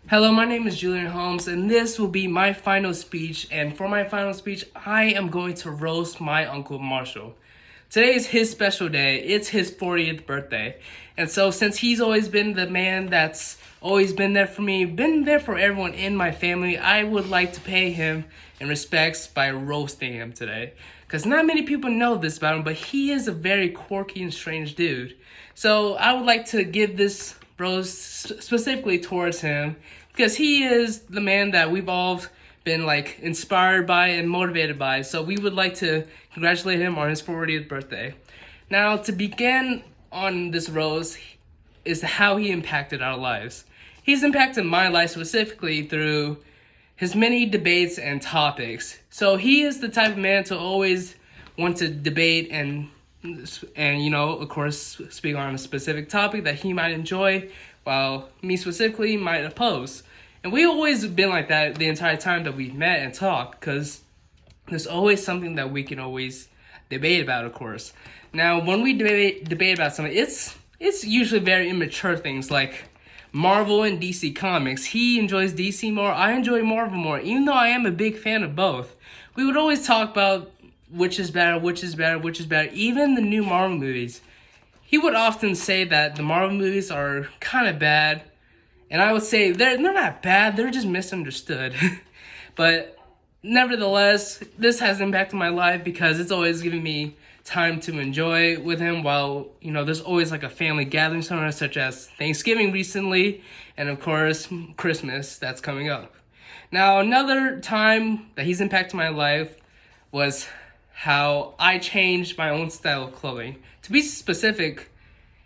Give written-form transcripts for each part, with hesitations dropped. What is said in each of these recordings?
Hello, my name is Julian Holmes, and this will be my final speech. And for my final speech, I am going to roast my Uncle Marshall. Today is his special day. It's his 40th birthday. And so, since he's always been the man that's always been there for me, been there for everyone in my family, I would like to pay him in respects by roasting him today. Because not many people know this about him, but he is a very quirky and strange dude. So, I would like to give this roast specifically towards him because he is the man that we've all been like inspired by and motivated by. So we would like to congratulate him on his 40th birthday. Now, to begin on this roast is how he impacted our lives. He's impacted my life specifically through his many debates and topics. So he is the type of man to always want to debate and of course speak on a specific topic that he might enjoy, while me specifically might oppose. And we always been like that the entire time that we've met and talked, because there's always something that we can always debate about, of course. Now, when we debate about something, it's usually very immature things like Marvel and DC Comics. He enjoys DC more, I enjoy Marvel more, even though I am a big fan of both. We would always talk about which is better, which is better, which is better, even the new Marvel movies. He would often say that the Marvel movies are kind of bad, and I would say they're not bad, they're just misunderstood. But nevertheless, this has impacted my life because it's always given me time to enjoy with him while, there's always like a family gathering somewhere, such as Thanksgiving recently, and of course, Christmas that's coming up. Now, another time that he's impacted my life was how I changed my own style of clothing. To be specific,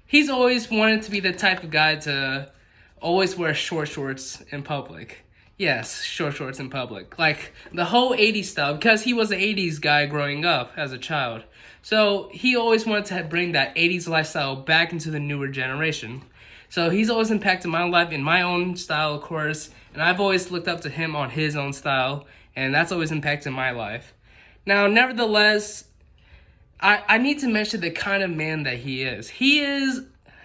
he's always wanted to be the type of guy to always wear short shorts in public. Yes, short shorts in public. Like the whole 80s style, because he was an 80s guy growing up as a child. So he always wanted to bring that 80s lifestyle back into the newer generation. So he's always impacted my life in my own style, of course, and I've always looked up to him on his own style, and that's always impacted my life. Now, nevertheless, I need to mention the kind of man that he is. He is,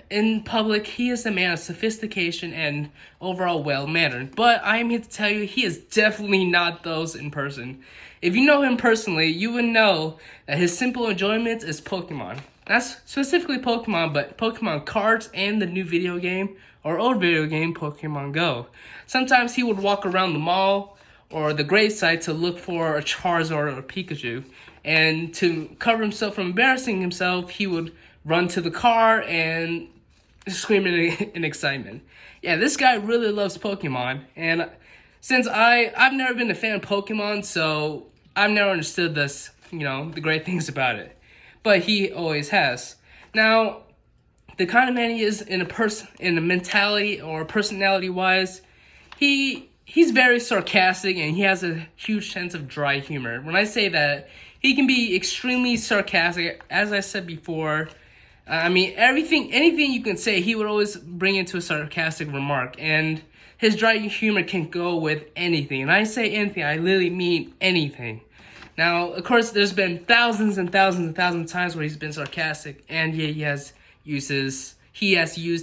in public, he is a man of sophistication and overall well-mannered. But I am here to tell you, he is definitely not those in person. If you know him personally, you would know that his simple enjoyment is Pokemon. Not specifically Pokemon, but Pokemon cards and the new video game, or old video game, Pokemon Go. Sometimes he would walk around the mall or the gravesite to look for a Charizard or a Pikachu. And to cover himself from embarrassing himself, he would run to the car and scream in excitement. Yeah, this guy really loves Pokemon. And since I've never been a fan of Pokemon, so I've never understood this, the great things about it. But he always has. Now, the kind of man he is in a mentality or personality-wise, he's very sarcastic and he has a huge sense of dry humor. When I say that, he can be extremely sarcastic, as I said before. Anything you can say, he would always bring into a sarcastic remark. And his dry humor can go with anything. And I say anything, I literally mean anything. Now, of course, there's been thousands and thousands and thousands of times where he's been sarcastic, and he has used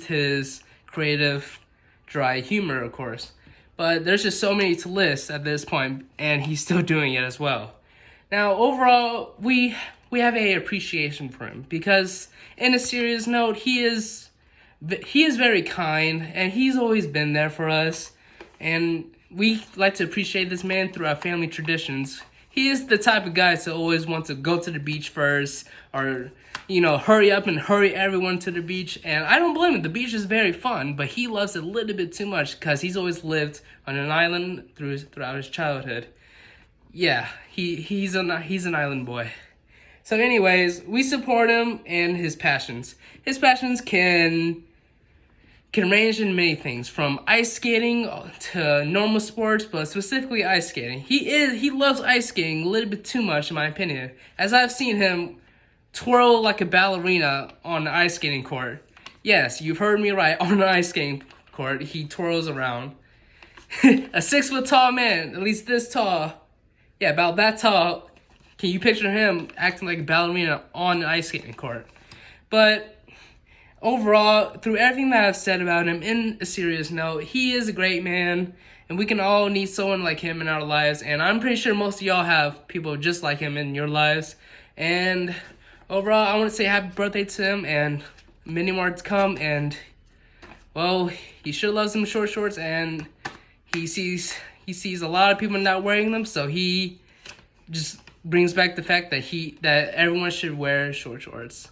his creative, dry humor, of course. But there's just so many to list at this point, and he's still doing it as well. Now, overall, we have a appreciation for him because, in a serious note, he is very kind, and he's always been there for us. And we like to appreciate this man through our family traditions. He is the type of guy to always want to go to the beach first, or hurry up and hurry everyone to the beach. And I don't blame him. The beach is very fun, but he loves it a little bit too much because he's always lived on an island throughout his childhood. Yeah, he's an island boy. So anyways, we support him and his passions. His passions can range in many things, from ice skating to normal sports, but specifically ice skating. He loves ice skating a little bit too much, in my opinion, as I've seen him twirl like a ballerina on the ice skating court. Yes, you've heard me right, on the ice skating court, he twirls around. A 6 foot tall man, at least this tall. Yeah, about that tall. Can you picture him acting like a ballerina on the ice skating court? But overall, through everything that I've said about him, in a serious note, he is a great man, and we can all need someone like him in our lives. And I'm pretty sure most of y'all have people just like him in your lives. And overall, I want to say happy birthday to him, and many more to come. And well, he sure loves them short shorts, and he sees a lot of people not wearing them, so he just brings back the fact that everyone should wear short shorts.